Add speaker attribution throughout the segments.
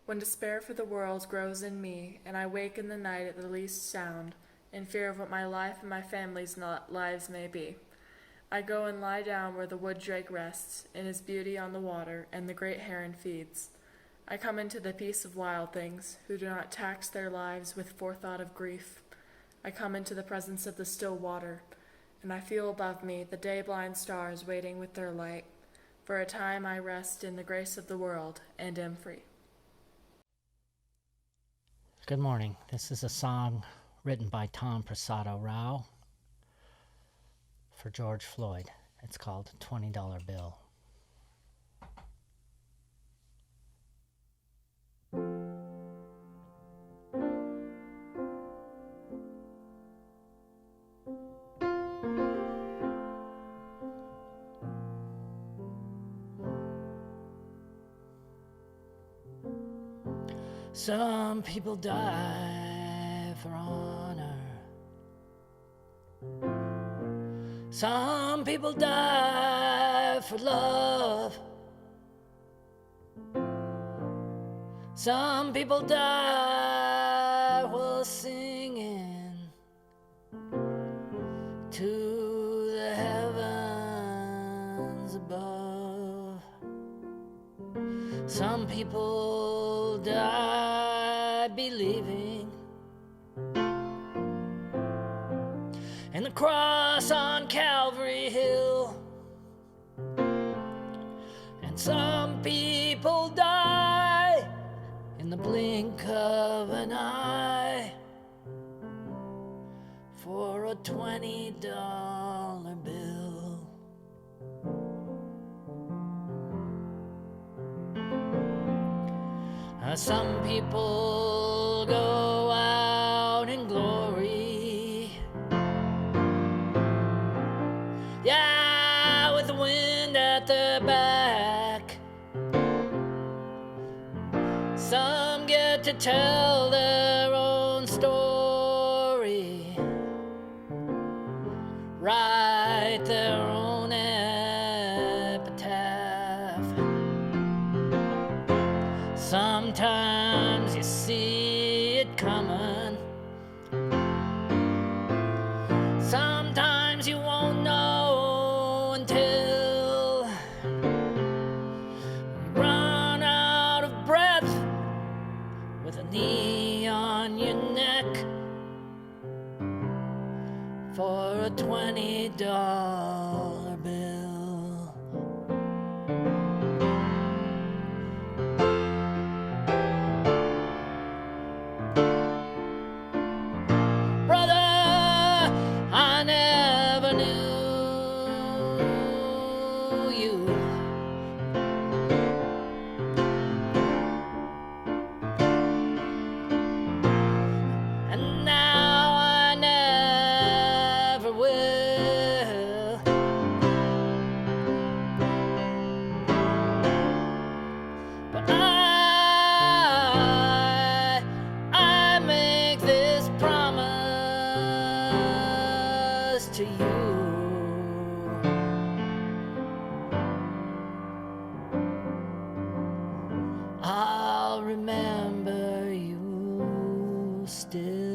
Speaker 1: When despair for the world grows in me, and I wake in the night at the least sound, in fear of what my life and my family's lives may be, I go and lie down where the wood drake rests, in his beauty on the water, and the great heron feeds. I come into the peace of wild things, who do not tax their lives with forethought of grief. I come into the presence of the still water, and I feel above me the day-blind stars waiting with their light. For a time I rest in the grace of the world, and am free.
Speaker 2: Good morning. This is a song written by Tom Prasado Rao for George Floyd. It's called $20 Bill. Some people die for honor. Some people die for love. Some people die while singing to the heavens above. Some people die believing in the cross on Calvary Hill. And some people die in the blink of an eye for a $20 bill. Some people go out in glory, yeah, with the wind at their back. Some get to tell their own story, write their own epitaph. Sometimes you see it coming. Sometimes you won't know until you run out of breath with a knee on your neck for a $20 bill. To you, I'll remember you still.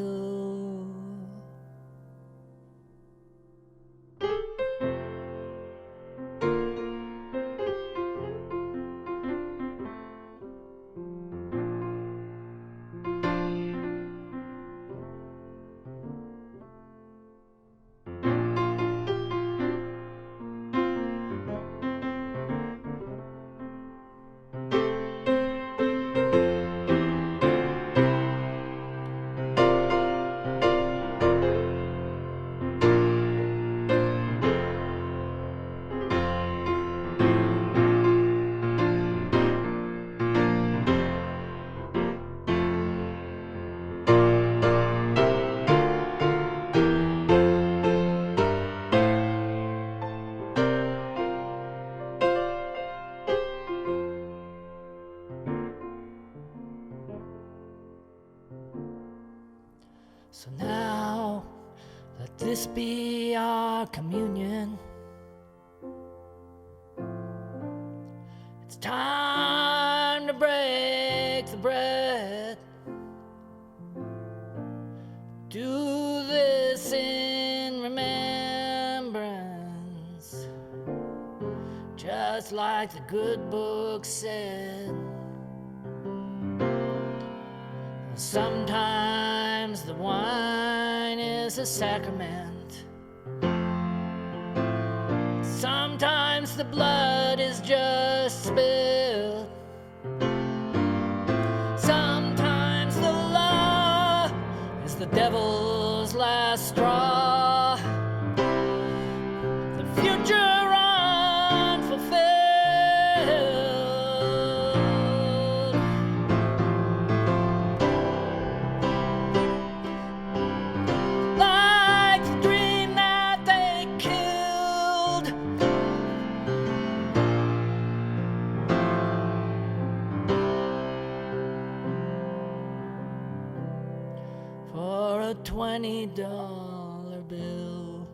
Speaker 2: So now, let this be our communion. It's time to break the of bread. Do this in remembrance, just like the good book said. Sometimes the wine is a sacrament. Sometimes the blood is just spilled. Sometimes the law is the devil's last straw. The future unfulfilled. Like the dream that they killed. For a $20 bill.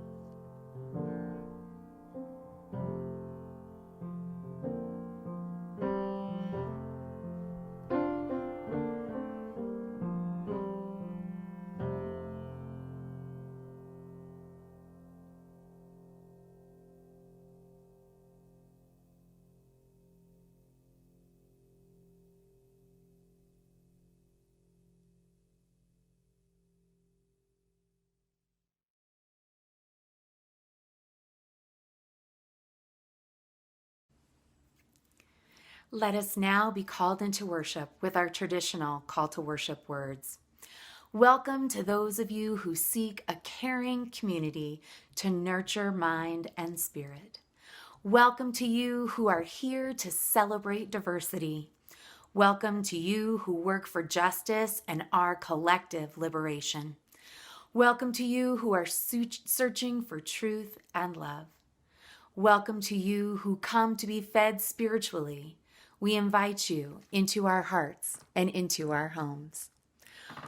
Speaker 3: Let us now be called into worship with our traditional call to worship words. Welcome to those of you who seek a caring community to nurture mind and spirit. Welcome to you who are here to celebrate diversity. Welcome to you who work for justice and our collective liberation. Welcome to you who are searching for truth and love. Welcome to you who come to be fed spiritually. We invite you into our hearts and into our homes.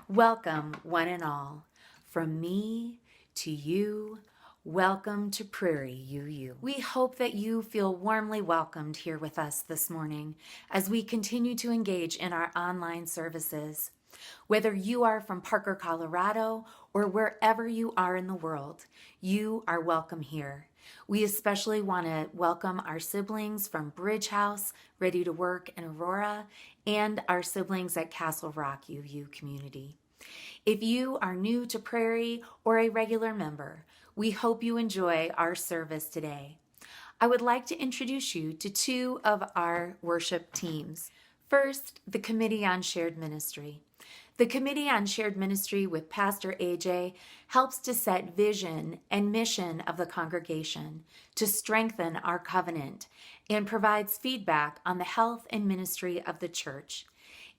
Speaker 3: Welcome, one and all. From me to you, welcome to Prairie UU. We hope that you feel warmly welcomed here with us this morning as we continue to engage in our online services. Whether you are from Parker, Colorado, or wherever you are in the world, you are welcome here. We especially want to welcome our siblings from Bridge House, Ready to Work in Aurora, and our siblings at Castle Rock UU community. If you are new to Prairie or a regular member, we hope you enjoy our service today. I would like to introduce you to two of our worship teams. First, the Committee on Shared Ministry. The Committee on Shared Ministry with Pastor AJ helps to set vision and mission of the congregation, to strengthen our covenant, and provides feedback on the health and ministry of the church.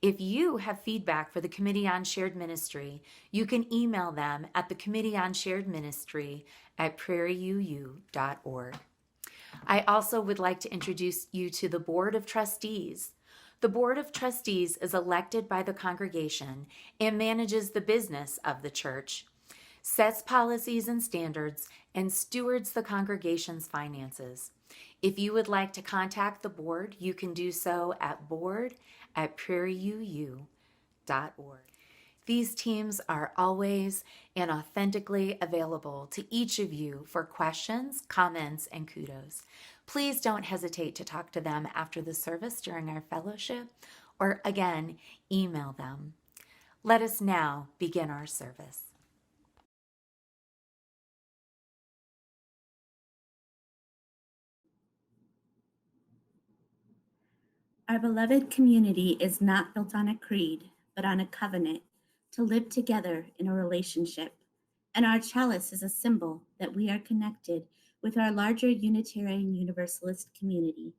Speaker 3: If you have feedback for the Committee on Shared Ministry, you can email them at the Committee on Shared Ministry at prairieuu.org. I also would like to introduce you to the Board of Trustees. The Board of Trustees is elected by the congregation and manages the business of the church, sets policies and standards, and stewards the congregation's finances. If you would like to contact the board, you can do so at board@prairieuu.org. These teams are always and authentically available to each of you for questions, comments, and kudos. Please don't hesitate to talk to them after the service during our fellowship, or again, email them. Let us now begin our service.
Speaker 4: Our beloved community is not built on a creed, but on a covenant to live together in a relationship. And our chalice is a symbol that we are connected with our larger Unitarian Universalist community.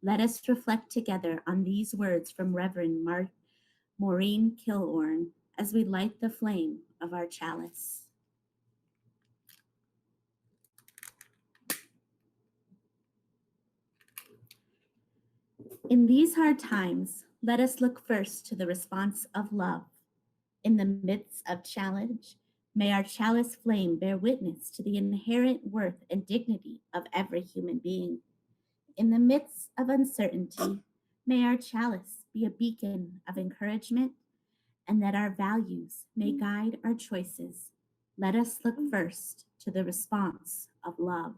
Speaker 4: Let us reflect together on these words from Reverend Maureen Kilorn as we light the flame of our chalice. In these hard times, let us look first to the response of love. In the midst of challenge, may our chalice flame bear witness to the inherent worth and dignity of every human being. In the midst of uncertainty, may our chalice be a beacon of encouragement, and that our values may guide our choices, let us look first to the response of love.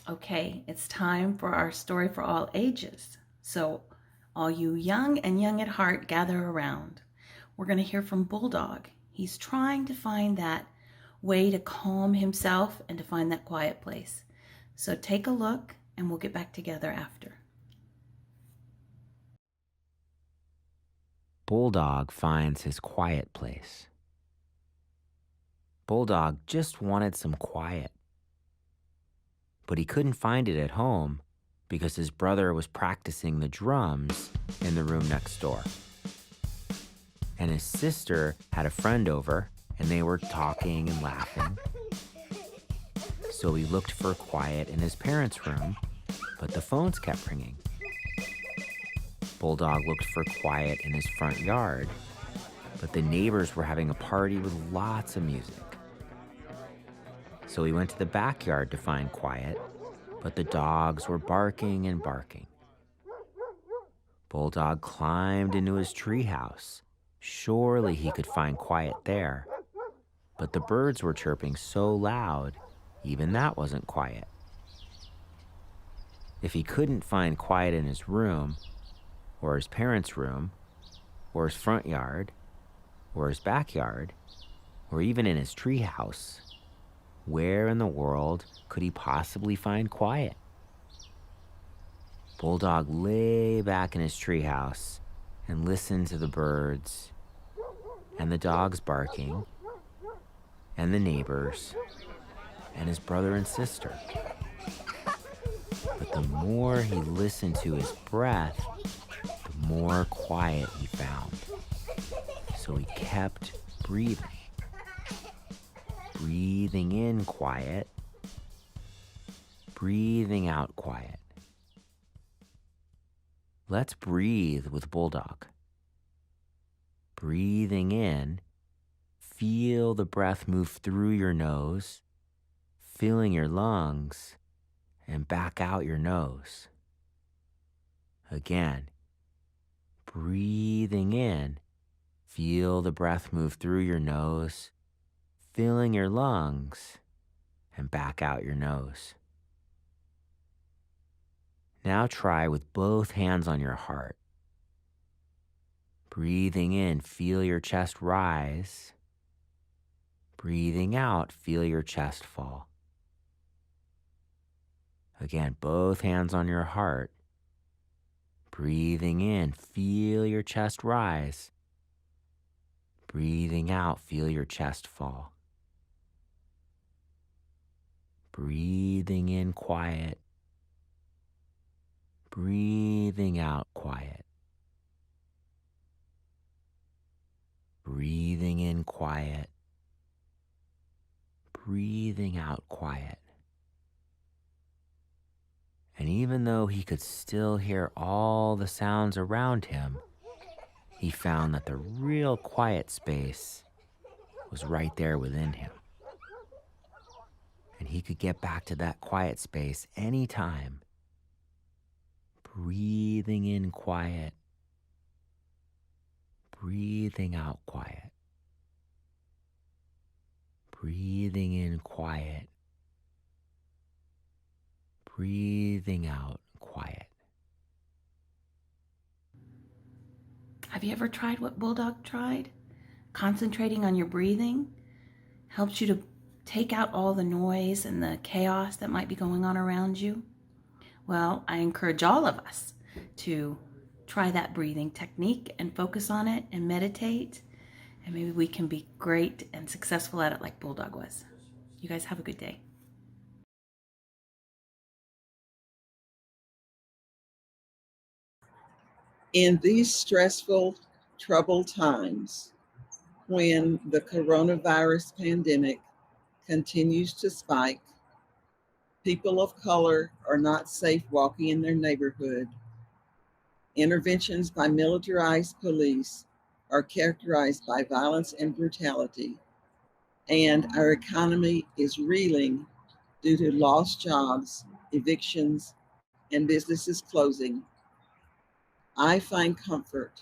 Speaker 5: Okay, it's time for our story for all ages. So, all you young and young at heart, gather around. We're going to hear from Bulldog. He's trying to find that way to calm himself and to find that quiet place. So, take a look and we'll get back together after.
Speaker 6: Bulldog finds his quiet place. Bulldog just wanted some quiet. But he couldn't find it at home because his brother was practicing the drums in the room next door. And his sister had a friend over and they were talking and laughing. So he looked for quiet in his parents' room, but the phones kept ringing. Bulldog looked for quiet in his front yard, but the neighbors were having a party with lots of music. So he went to the backyard to find quiet, but the dogs were barking and barking. Bulldog climbed into his treehouse. Surely he could find quiet there, but the birds were chirping so loud, even that wasn't quiet. If he couldn't find quiet in his room, or his parents' room, or his front yard, or his backyard, or even in his treehouse, where in the world could he possibly find quiet? Bulldog lay back in his treehouse and listened to the birds and the dogs barking and the neighbors and his brother and sister. But the more he listened to his breath, the more quiet he found. So he kept breathing. Breathing in quiet, breathing out quiet. Let's breathe with Bulldog. Breathing in, feel the breath move through your nose, filling your lungs, and back out your nose. Again, breathing in, feel the breath move through your nose, filling your lungs, and back out your nose. Now try with both hands on your heart. Breathing in, feel your chest rise. Breathing out, feel your chest fall. Again, both hands on your heart. Breathing in, feel your chest rise. Breathing out, feel your chest fall. Breathing in quiet. Breathing out quiet. Breathing in quiet. Breathing out quiet. And even though he could still hear all the sounds around him, he found that the real quiet space was right there within him. And he could get back to that quiet space anytime. Breathing in quiet. Breathing out quiet. Breathing in quiet. Breathing out quiet.
Speaker 5: Have you ever tried what Bulldog tried? Concentrating on your breathing helps you to take out all the noise and the chaos that might be going on around you. Well, I encourage all of us to try that breathing technique and focus on it and meditate, and maybe we can be great and successful at it like Bulldog was. You guys have a good day.
Speaker 7: In these stressful, troubled times, when the coronavirus pandemic continues to spike, people of color are not safe walking in their neighborhood, interventions by militarized police are characterized by violence and brutality, and our economy is reeling due to lost jobs, evictions, and businesses closing, I find comfort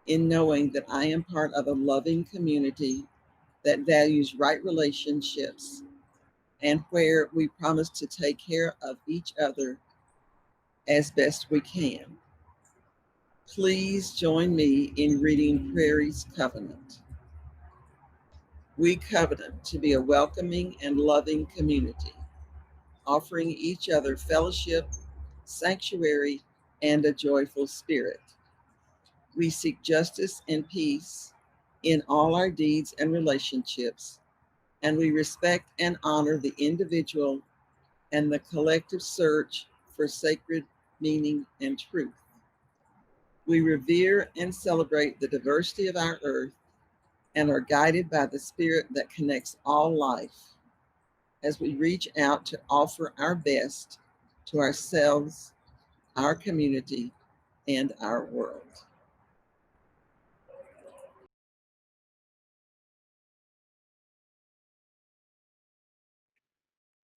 Speaker 7: in knowing that I am part of a loving community that values right relationships and where we promise to take care of each other as best we can. Please join me in reading Prairie's Covenant. We covenant to be a welcoming and loving community, offering each other fellowship, sanctuary, and a joyful spirit. We seek justice and peace in all our deeds and relationships, and we respect and honor the individual and the collective search for sacred meaning and truth. We revere and celebrate the diversity of our earth and are guided by the spirit that connects all life as we reach out to offer our best to ourselves, our community, and our world.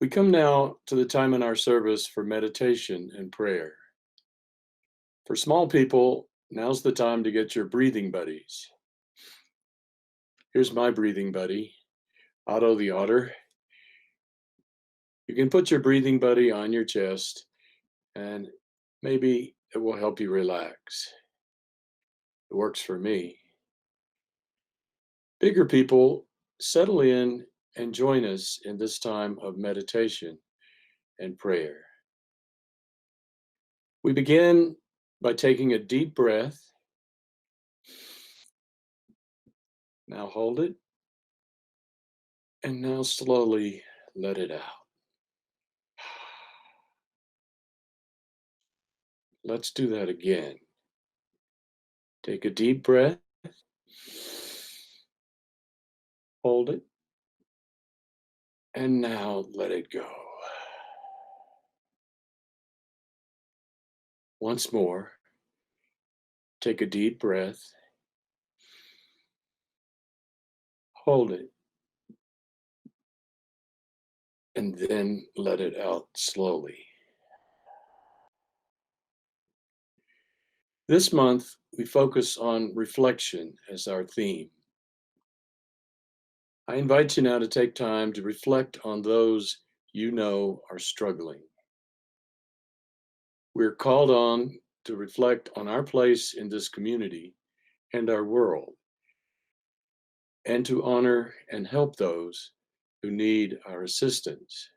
Speaker 8: We come now to the time in our service for meditation and prayer. For small people, now's the time to get your breathing buddies. Here's my breathing buddy, Otto the otter. You can put your breathing buddy on your chest, and maybe it will help you relax. It works for me. Bigger people, settle in and join us in this time of meditation and prayer. We begin by taking a deep breath. Now hold it, and now slowly let it out. Let's do that again. Take a deep breath, hold it, and now let it go. Once more, take a deep breath, hold it, and then let it out slowly. This month, we focus on reflection as our theme. I invite you now to take time to reflect on those you know are struggling. We're called on to reflect on our place in this community and our world, and to honor and help those who need our assistance.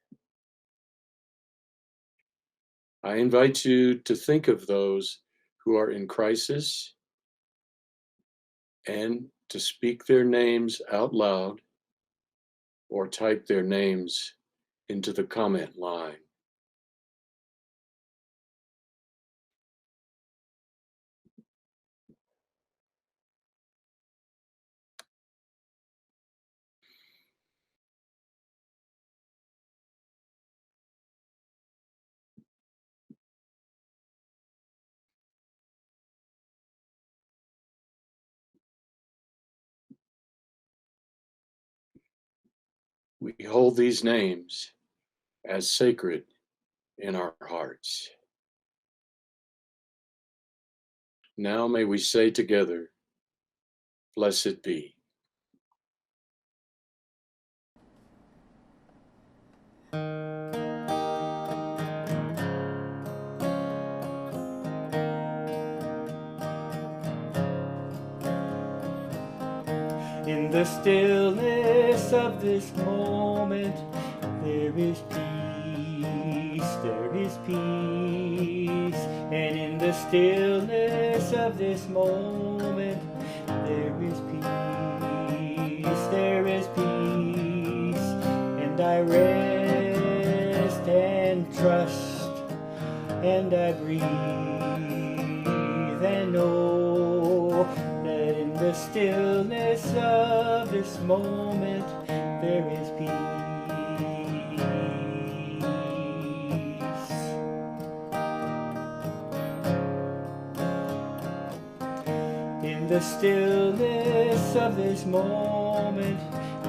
Speaker 8: I invite you to think of those who are in crisis and to speak their names out loud or type their names into the comment line. We hold these names as sacred in our hearts. Now may we say together, blessed be.
Speaker 9: In the stillness of this moment, there is peace, there is peace. And in the stillness of this moment, there is peace, there is peace. And I rest and trust, and I breathe and know that in the stillness of this moment there is peace. In the stillness of this moment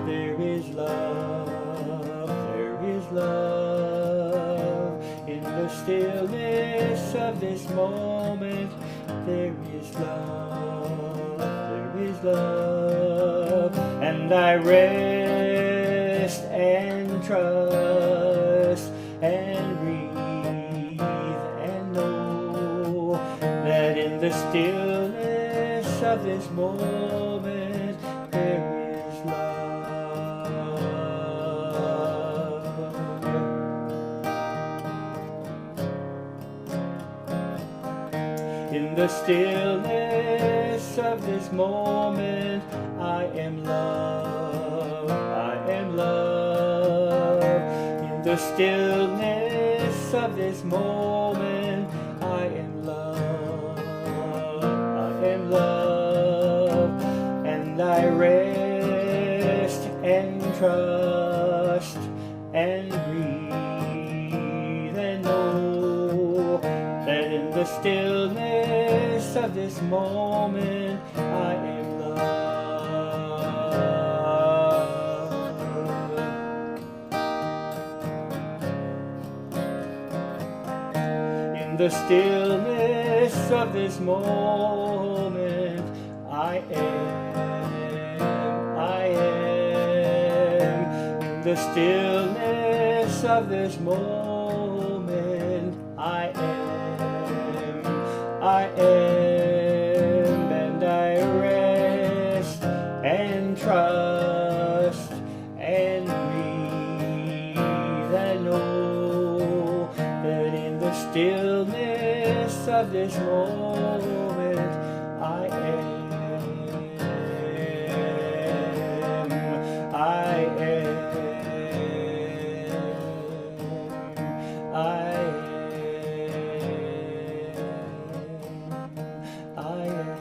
Speaker 9: there is love, there is love. In the stillness of this moment, there is love, there is love. And I rest and trust and breathe and know that in the stillness of this moment there is love. In the stillness of this moment I am love, I am love. In the stillness of this moment I am love, I am love. And I rest and trust and breathe and know that in the stillness of this moment I am in the stillness of this moment I am, I am. In the stillness of this moment I am, I am. And I rest and trust and breathe and know that in the stillness of this moment I am, I am, I am, I am,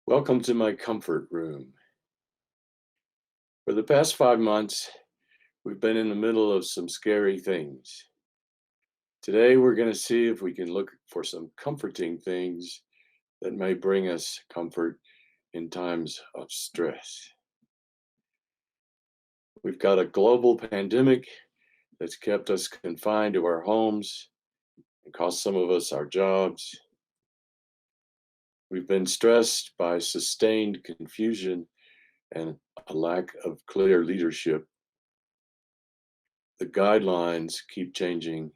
Speaker 8: Welcome to my comfort room. For the past 5 months, we've been in the middle of some scary things. Today, we're going to see if we can look for some comforting things that may bring us comfort in times of stress. We've got a global pandemic that's kept us confined to our homes and cost some of us our jobs. We've been stressed by sustained confusion and a lack of clear leadership. The guidelines keep changing,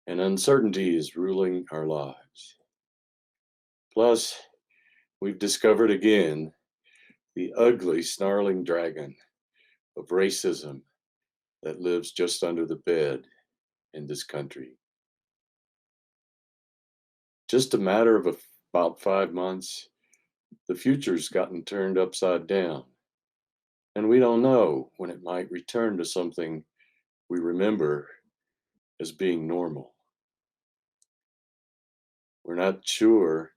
Speaker 8: and uncertainty is ruling our lives. Plus, we've discovered again the ugly, snarling dragon of racism that lives just under the bed in this country. Just a matter of about 5 months, the future's gotten turned upside down, and we don't know when it might return to something we remember as being normal. We're not sure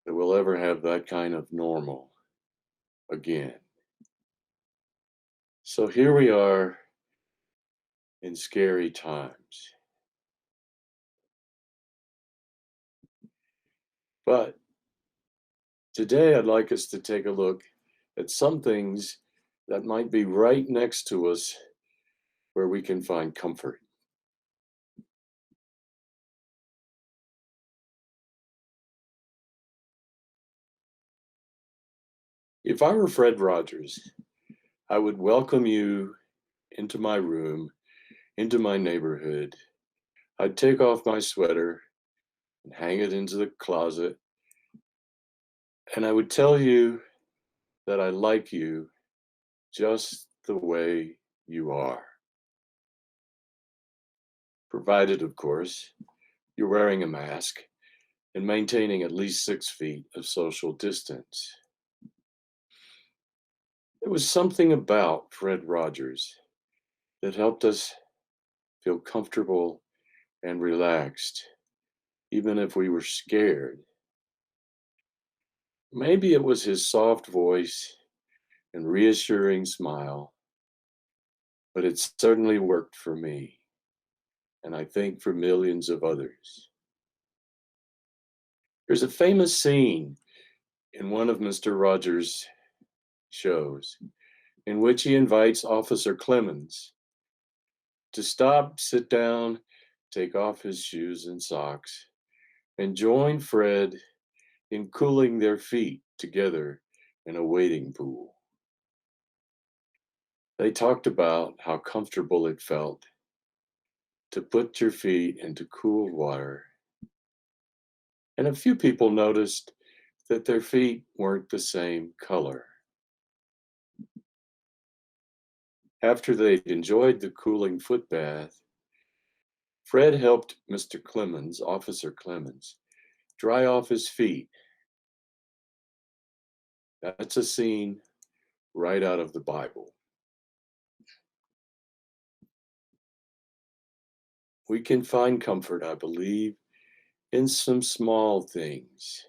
Speaker 8: that we'll ever have that kind of normal again. So here we are in scary times. But today I'd like us to take a look at some things that might be right next to us where we can find comfort. If I were Fred Rogers, I would welcome you into my room, into my neighborhood. I'd take off my sweater and hang it into the closet, and I would tell you that I like you just the way you are. Provided, of course, you're wearing a mask and maintaining at least 6 feet of social distance. There was something about Fred Rogers that helped us feel comfortable and relaxed, even if we were scared. Maybe it was his soft voice and reassuring smile, but it certainly worked for me, and I think for millions of others. There's a famous scene in one of Mr. Rogers' shows in which he invites Officer Clemens to stop, sit down, take off his shoes and socks, and join Fred in cooling their feet together in a wading pool. They talked about how comfortable it felt to put your feet into cool water. And a few people noticed that their feet weren't the same color. After they'd enjoyed the cooling foot bath, Fred helped Mr. Clemens, Officer Clemens, dry off his feet. That's a scene right out of the Bible. We can find comfort, I believe, in some small things.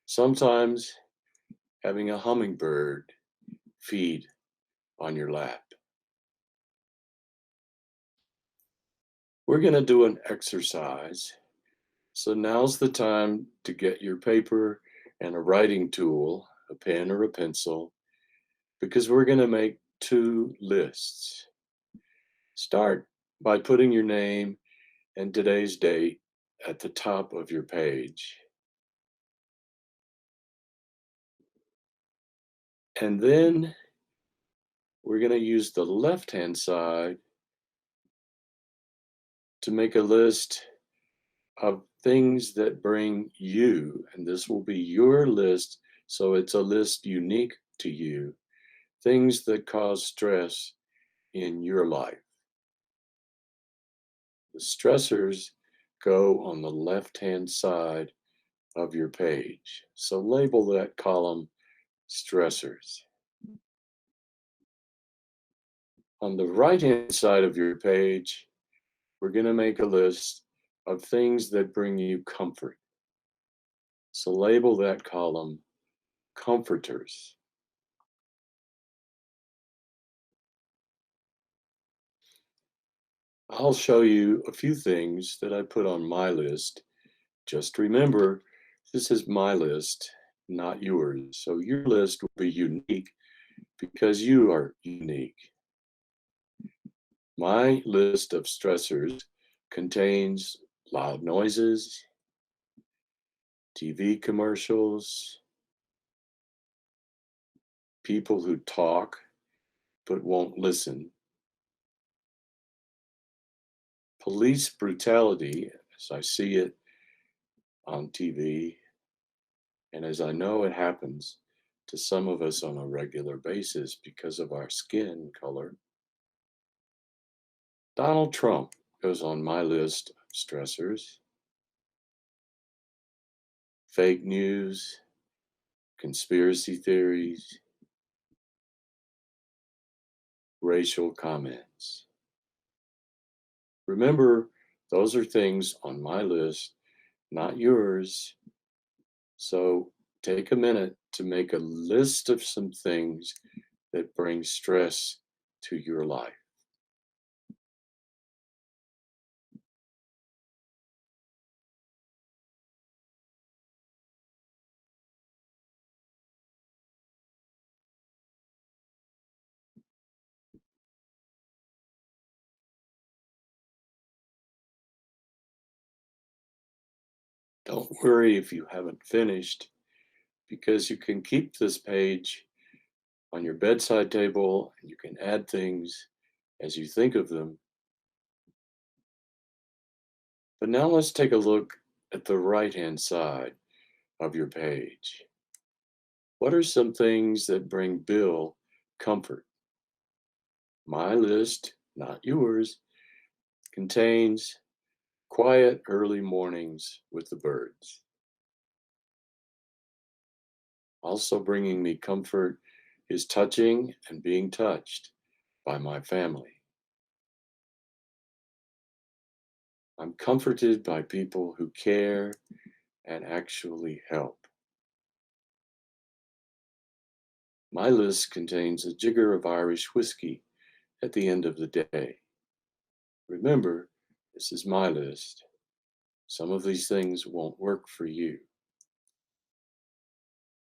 Speaker 8: Sometimes having a hummingbird feed on your lap. We're going to do an exercise. So now's the time to get your paper and a writing tool, a pen or a pencil, because we're going to make 2 lists. Start by putting your name and today's date at the top of your page. And then we're going to use the left-hand side to make a list of things that bring you, and this will be your list, so it's a list unique to you, things that cause stress in your life. The stressors go on the left-hand side of your page, so label that column stressors. On the right-hand side of your page, we're going to make a list of things that bring you comfort. So label that column comforters. I'll show you a few things that I put on my list. Just remember, this is my list, not yours. So your list will be unique because you are unique. My list of stressors contains loud noises, TV commercials, people who talk but won't listen, police brutality as I see it on TV, and as I know it happens to some of us on a regular basis because of our skin color. Donald Trump goes on my list of stressors. Fake news, conspiracy theories, racial comments. Remember, those are things on my list, not yours. So take a minute to make a list of some things that bring stress to your life. Don't worry if you haven't finished, because you can keep this page on your bedside table and you can add things as you think of them. But now let's take a look at the right-hand side of your page. What are some things that bring Bill comfort? My list, not yours, contains quiet early mornings with the birds. Also bringing me comfort is touching and being touched by my family. I'm comforted by people who care and actually help. My list contains a jigger of Irish whiskey at the end of the day. Remember, this is my list. Some of these things won't work for you.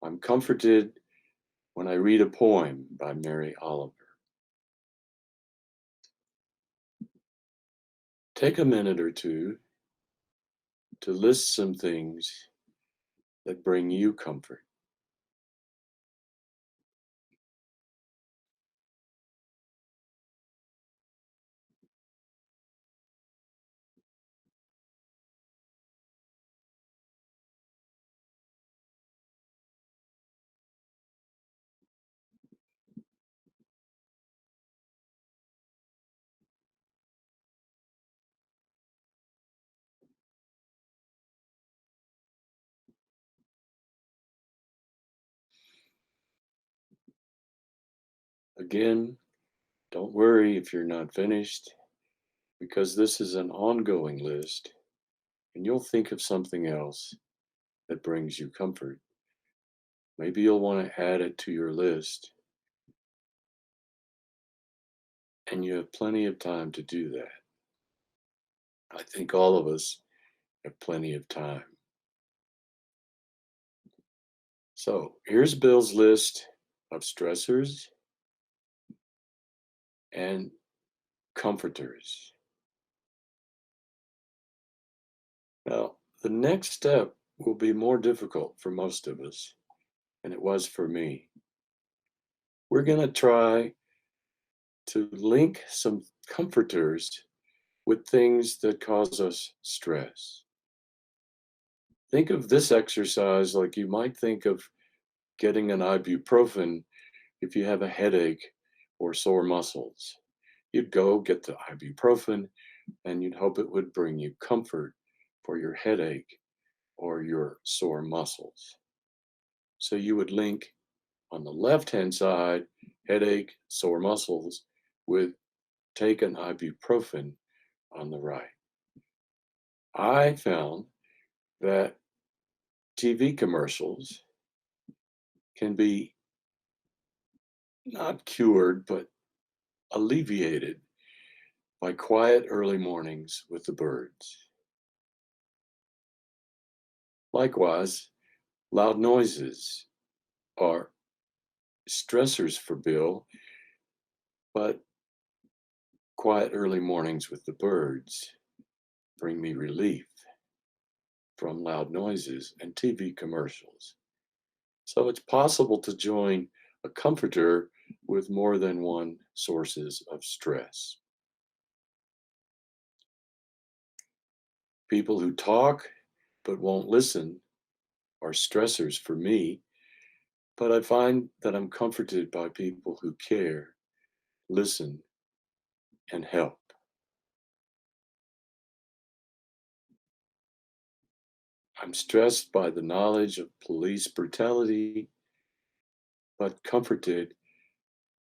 Speaker 8: I'm comforted when I read a poem by Mary Oliver. Take a minute or two to list some things that bring you comfort. Again, don't worry if you're not finished, because this is an ongoing list, and you'll think of something else that brings you comfort. Maybe you'll want to add it to your list, and you have plenty of time to do that. I think all of us have plenty of time. So here's Bill's list of stressors and comforters. Now, the next step will be more difficult for most of us, and it was for me. We're going to try to link some comforters with things that cause us stress. Think of this exercise like you might think of getting an ibuprofen if you have a headache or sore muscles. You'd go get the ibuprofen and you'd hope it would bring you comfort for your headache or your sore muscles. So you would link on the left-hand side, headache, sore muscles, with take an ibuprofen on the right. I found that TV commercials can be not cured, but alleviated by quiet early mornings with the birds. Likewise, loud noises are stressors for Bill, but quiet early mornings with the birds bring me relief from loud noises and TV commercials. So it's possible to join a comforter with more than one sources of stress. People who talk but won't listen are stressors for me, but I find that I'm comforted by people who care, listen, and help. I'm stressed by the knowledge of police brutality, but comforted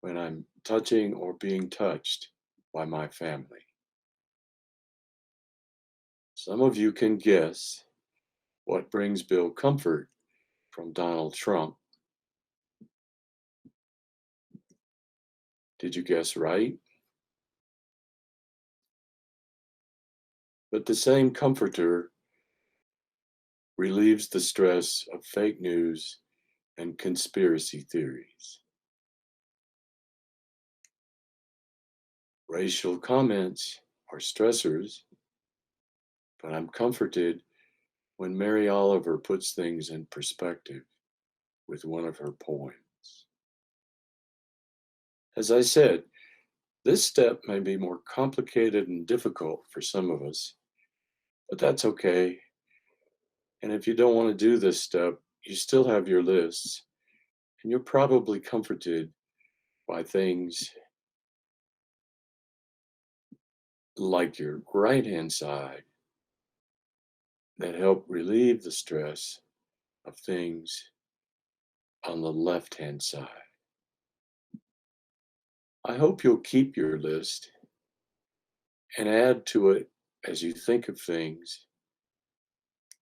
Speaker 8: when I'm touching or being touched by my family. Some of you can guess what brings Bill comfort from Donald Trump. Did you guess right? But the same comforter relieves the stress of fake news and conspiracy theories. Racial comments are stressors, but I'm comforted when Mary Oliver puts things in perspective with one of her poems. As I said, this step may be more complicated and difficult for some of us, but that's okay. And if you don't want to do this step, you still have your lists, and you're probably comforted by things like your right-hand side that help relieve the stress of things on the left-hand side. I hope you'll keep your list and add to it as you think of things,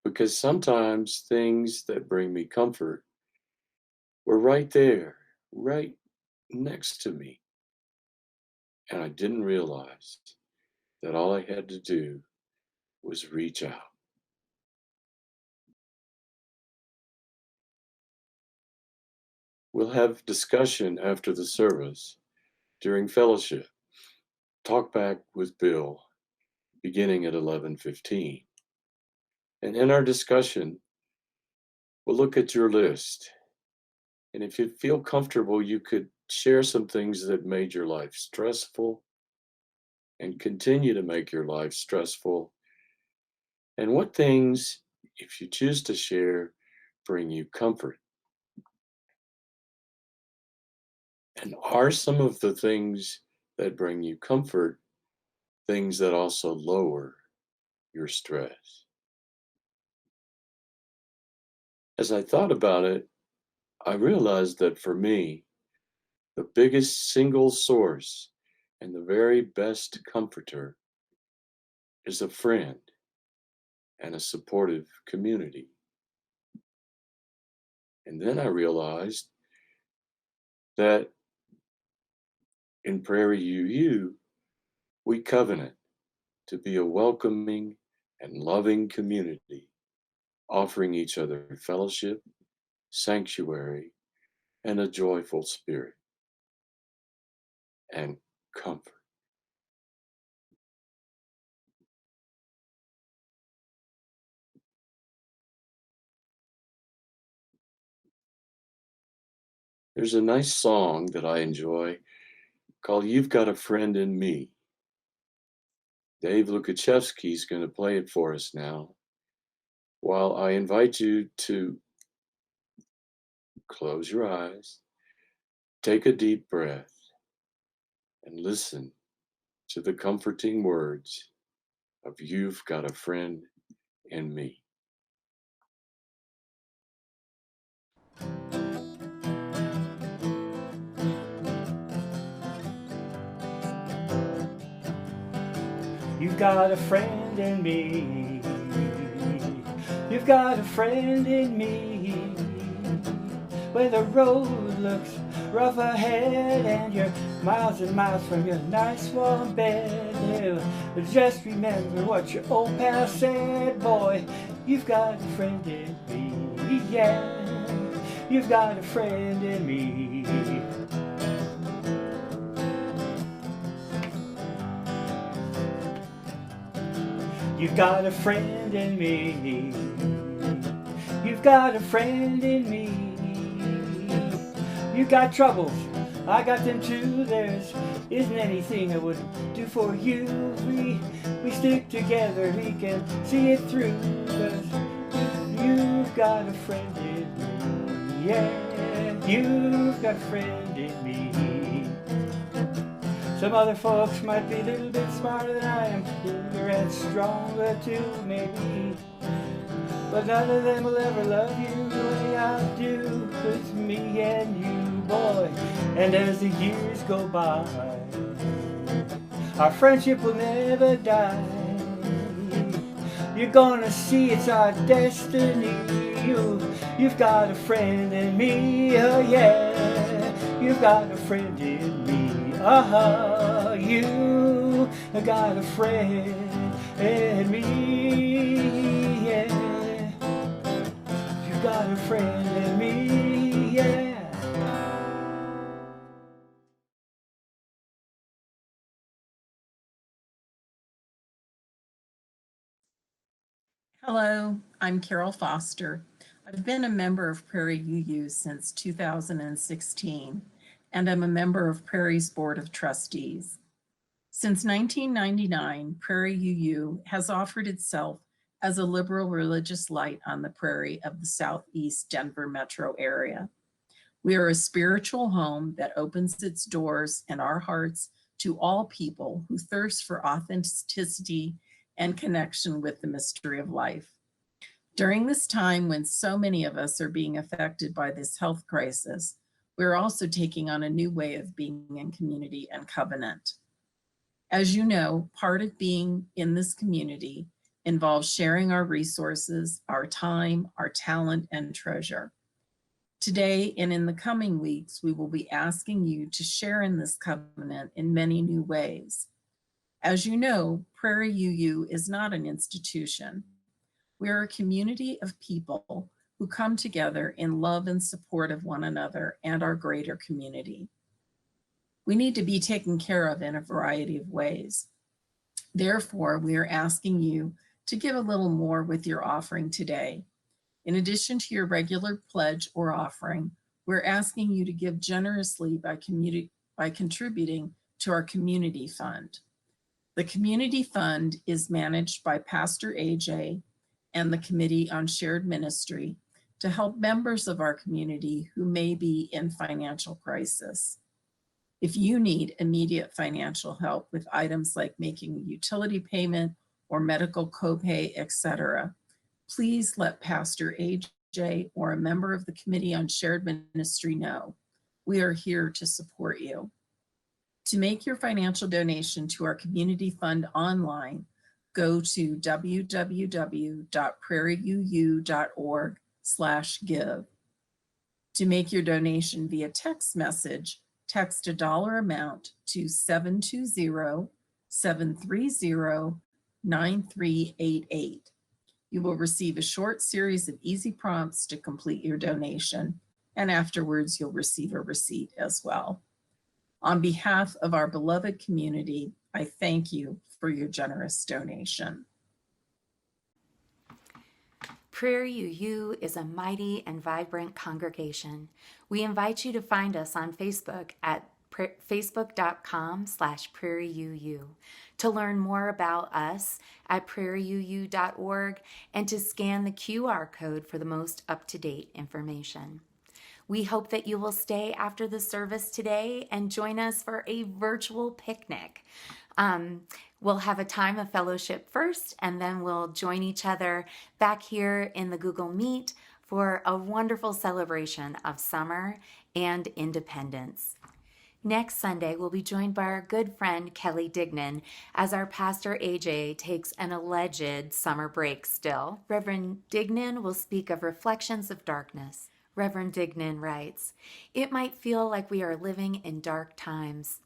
Speaker 8: because sometimes things that bring me comfort were right there, right next to me, and I didn't realize that all I had to do was reach out. We'll have discussion after the service during fellowship. Talk back with Bill beginning at 11:15. And in our discussion, we'll look at your list. And if you feel comfortable, you could share some things that made your life stressful and continue to make your life stressful. And what things, if you choose to share, bring you comfort. And are some of the things that bring you comfort things that also lower your stress? As I thought about it, I realized that for me, the biggest single source and the very best comforter is a friend and a supportive community. And then I realized that in Prairie UU, we covenant to be a welcoming and loving community, offering each other fellowship, sanctuary, and a joyful spirit and comfort. There's a nice song that I enjoy called You've Got a Friend in Me. Dave Lukachevsky is going to play it for us now, while I invite you to close your eyes, take a deep breath, and listen to the comforting words of You've Got a Friend in Me.
Speaker 9: You've got a friend in me. You've got a friend in me. When the road looks rough ahead and you're miles and miles from your nice warm bed, just remember what your old pal said, boy. You've got a friend in me, yeah. You've got a friend in me. You've got a friend in me. You've got a friend in me. You got troubles, I got them too. There's isn't anything I wouldn't do for you. We stick together, we can see it through. 'Cause you've got a friend in me. Yeah, you've got a friend in me. Some other folks might be a little bit smarter than I am, bigger and stronger too, maybe. But none of them will ever love you the way I do. It's me and you, boy. And as the years go by, our friendship will never die. You're gonna see it's our destiny. You've got a friend in me, oh yeah. You've got a friend in me. You got a friend in me, yeah. You got a friend in me, yeah.
Speaker 10: Hello, I'm Carol Foster. I've been a member of Prairie UU since 2016, and I'm a member of Prairie's Board of Trustees. Since 1999, Prairie UU has offered itself as a liberal religious light on the prairie of the Southeast Denver metro area. We are a spiritual home that opens its doors and our hearts to all people who thirst for authenticity and connection with the mystery of life. During this time when so many of us are being affected by this health crisis, We're also taking on a new way of being in community and covenant. As you know, part of being in this community involves sharing our resources, our time, our talent, and treasure. Today and in the coming weeks, we will be asking you to share in this covenant in many new ways. As you know, Prairie UU is not an institution. We're a community of people who come together in love and support of one another and our greater community. We need to be taken care of in a variety of ways. Therefore, we are asking you to give a little more with your offering today. In addition to your regular pledge or offering, we're asking you to give generously by contributing to our community fund. The community fund is managed by Pastor AJ and the Committee on Shared Ministry to help members of our community who may be in financial crisis. If you need immediate financial help with items like making a utility payment or medical copay, etc., please let Pastor AJ or a member of the Committee on Shared Ministry know. We are here to support you. To make your financial donation to our community fund online, go to www.prairieuu.org/give. To make your donation via text message, text a dollar amount to 720-730-9388. You will receive a short series of easy prompts to complete your donation, and afterwards you'll receive a receipt as well. On behalf of our beloved community, I thank you for your generous donation.
Speaker 3: Prairie UU is a mighty and vibrant congregation. We invite you to find us on Facebook at facebook.com/prairieuu, to learn more about us at prairieuu.org, and to scan the QR code for the most up-to-date information. We hope that you will stay after the service today and join us for a virtual picnic. We'll have a time of fellowship first, and then we'll join each other back here in the Google Meet for a wonderful celebration of summer and independence. Next Sunday, we'll be joined by our good friend Kelly Dignan as our Pastor AJ takes an alleged summer break still. Reverend Dignan will speak of reflections of darkness. Reverend Dignan writes, "It might feel like we are living in dark times,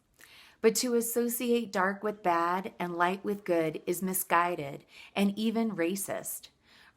Speaker 3: but to associate dark with bad and light with good is misguided and even racist."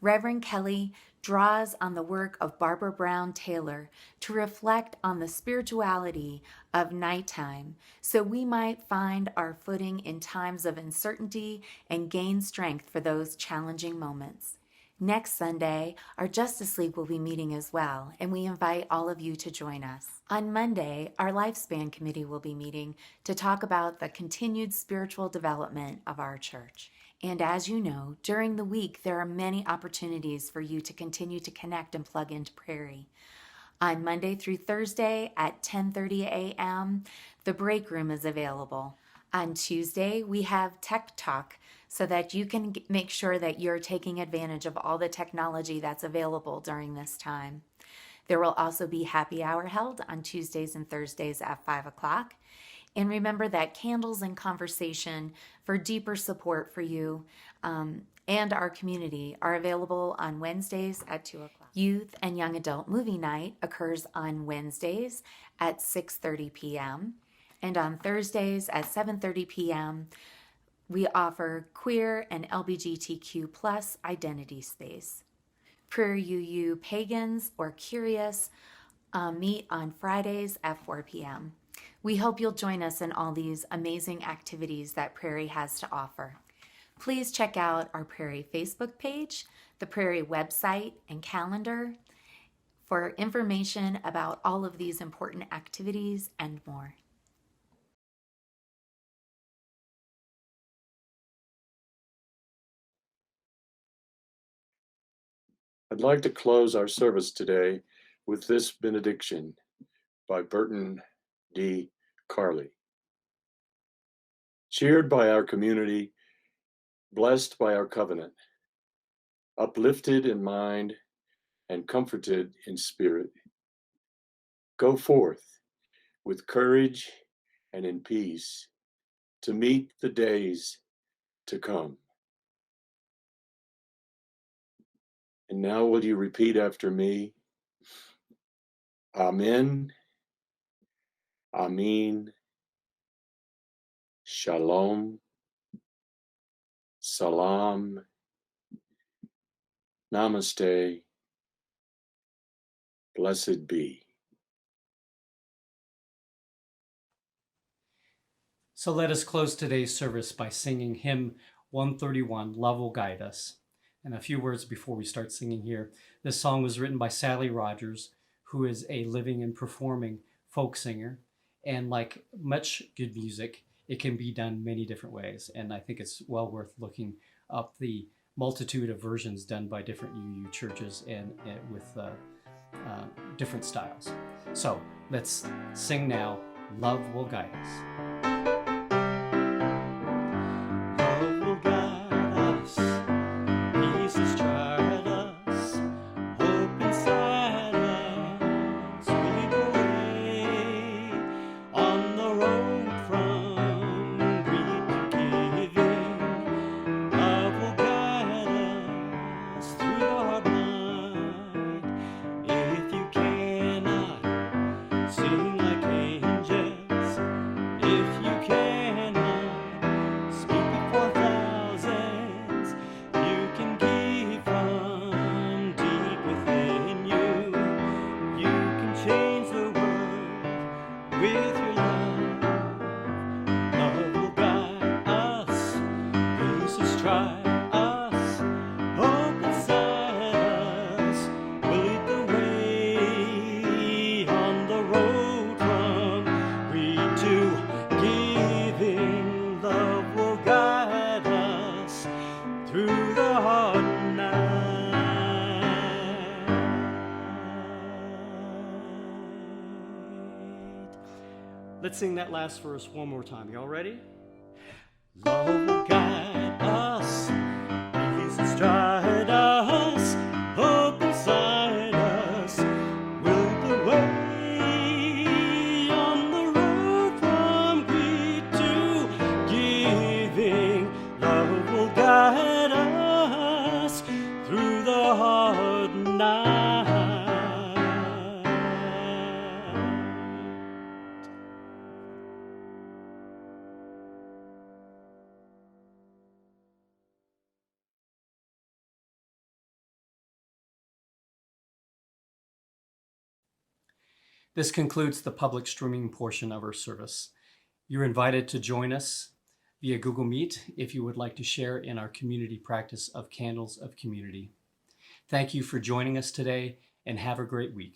Speaker 3: Reverend Kelly draws on the work of Barbara Brown Taylor to reflect on the spirituality of nighttime so we might find our footing in times of uncertainty and gain strength for those challenging moments. Next Sunday, our Justice League will be meeting as well, and we invite all of you to join us. On Monday, our Lifespan Committee will be meeting to talk about the continued spiritual development of our church. And as you know, during the week, there are many opportunities for you to continue to connect and plug into Prairie. On Monday through Thursday at 10:30 a.m., the break room is available. On Tuesday, we have Tech Talk so that you can make sure that you're taking advantage of all the technology that's available during this time. There will also be happy hour held on Tuesdays and Thursdays at 5 o'clock. And remember that candles and conversation for deeper support for you and our community are available on Wednesdays at 2 o'clock. Youth and Young Adult Movie Night occurs on Wednesdays at 6:30 p.m. And on Thursdays at 7:30 p.m., we offer queer and LGBTQ plus identity space. Prairie UU Pagans or Curious meet on Fridays at 4 p.m. We hope you'll join us in all these amazing activities that Prairie has to offer. Please check out our Prairie Facebook page, the Prairie website and calendar for information about all of these important activities and more.
Speaker 8: I'd like to close our service today with this benediction by Burton D. Carley. Cheered by our community, blessed by our covenant, uplifted in mind and comforted in spirit, go forth with courage and in peace to meet the days to come. And now will you repeat after me? Amen. Amen. Shalom. Salam. Namaste. Blessed be.
Speaker 9: So let us close today's service by singing hymn 131, Love Will Guide Us. And a few words before we start singing here. This song was written by Sally Rogers, who is a living and performing folk singer. And like much good music, it can be done many different ways. And I think it's well worth looking up the multitude of versions done by different UU churches and with different styles. So let's sing now, Love Will Guide Us. Love will guide us, peace is tried us, hope inside us, lead the way on the road from greed to giving. Love will guide us through the hard night. If you cannot sing like angels, if you cannot speak before thousands, you can give from deep within you. You can change the world with your love. Love will guide us, peace is tried us, hope inside us will lead the way on the road from greed to giving. Love will guide us through the hard night. Let's sing that last verse one more time. Y'all ready? Love will guide us, peace has tried us, hope inside us will lead the way on the road from greed to giving. Love will guide us through the hard night. This concludes the public streaming portion of our service. You're invited to join us via Google Meet if you would like to share in our community practice of Candles of Community. Thank you for joining us today and have a great week.